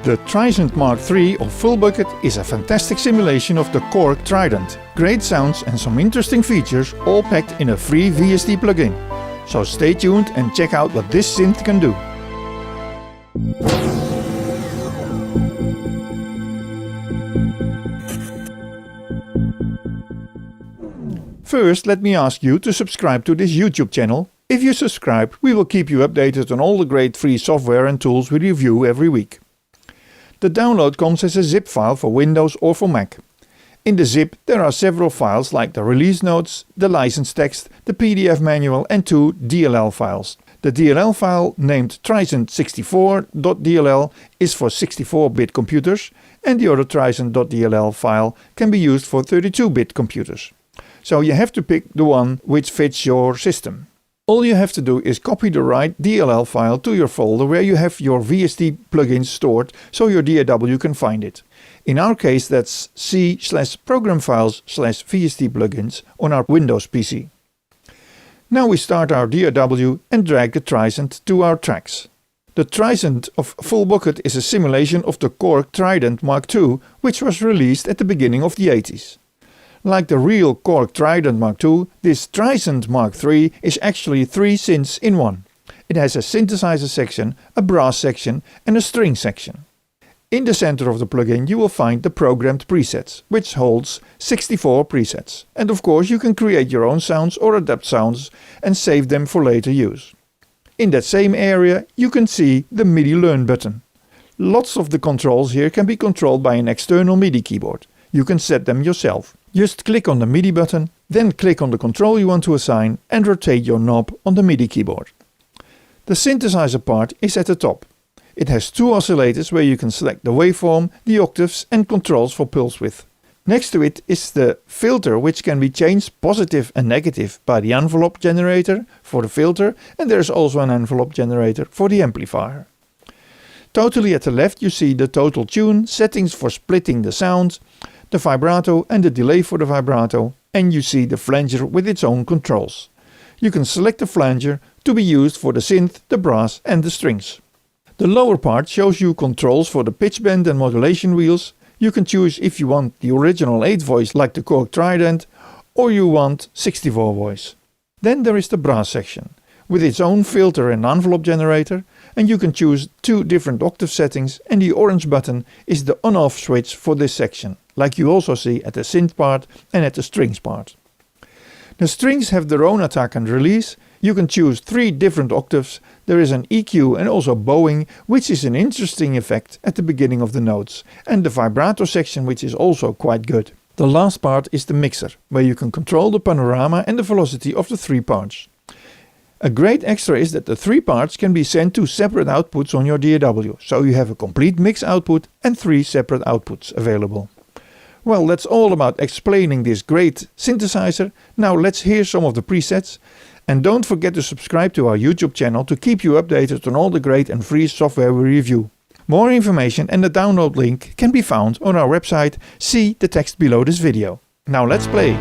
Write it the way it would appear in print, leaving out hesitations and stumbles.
The Tricent Mark III of Full Bucket is a fantastic simulation of the Korg Trident. Great sounds and some interesting features, all packed in a free VST plugin. So stay tuned and check out what this synth can do. First, let me ask you to subscribe to this YouTube channel. If you subscribe, we will keep you updated on all the great free software and tools we review every week. The download comes as a zip file for Windows or for Mac. In the zip there are several files like the release notes, the license text, the PDF manual and 2 DLL files. The DLL file named Tricent64.dll is for 64-bit computers and the other Tricent.dll file can be used for 32-bit computers. So you have to pick the one which fits your system. All you have to do is copy the right DLL file to your folder where you have your VST plugins stored so your DAW can find it. In our case that's c/programfiles/VST plugins on our Windows PC. Now we start our DAW and drag the Tricent to our tracks. The Tricent of Full Bucket is a simulation of the Korg Trident Mark II which was released at the beginning of the 80s. Like the real Korg Trident Mark II, this Tricent Mark III is actually 3 synths in one. It has a synthesizer section, a brass section and a string section. In the center of the plugin you will find the programmed presets, which holds 64 presets. And of course you can create your own sounds or adapt sounds and save them for later use. In that same area you can see the Midi Learn button. Lots of the controls here can be controlled by an external MIDI keyboard. You can set them yourself. Just click on the MIDI button, then click on the control you want to assign and rotate your knob on the MIDI keyboard. The synthesizer part is at the top. It has 2 oscillators where you can select the waveform, the octaves and controls for pulse width. Next to it is the filter which can be changed positive and negative by the envelope generator for the filter and there is also an envelope generator for the amplifier. Totally at the left you see the total tune, settings for splitting the sound, the vibrato and the delay for the vibrato, and you see the flanger with its own controls. You can select the flanger to be used for the synth, the brass and the strings. The lower part shows you controls for the pitch bend and modulation wheels. You can choose if you want the original 8 voice like the Korg Trident or you want 64 voice. Then there is the brass section with its own filter and envelope generator, and you can choose 2 different octave settings and the orange button is the on-off switch for this section, like you also see at the synth part and at the strings part. The strings have their own attack and release. You can choose 3 different octaves. There is an EQ and also bowing, which is an interesting effect at the beginning of the notes, and the vibrato section which is also quite good. The last part is the mixer, where you can control the panorama and the velocity of the 3 parts. A great extra is that the 3 parts can be sent to separate outputs on your DAW, so you have a complete mix output and 3 separate outputs available. Well, that's all about explaining this great synthesizer. Now let's hear some of the presets. And don't forget to subscribe to our YouTube channel to keep you updated on all the great and free software we review. More information and the download link can be found on our website. See the text below this video. Now let's play!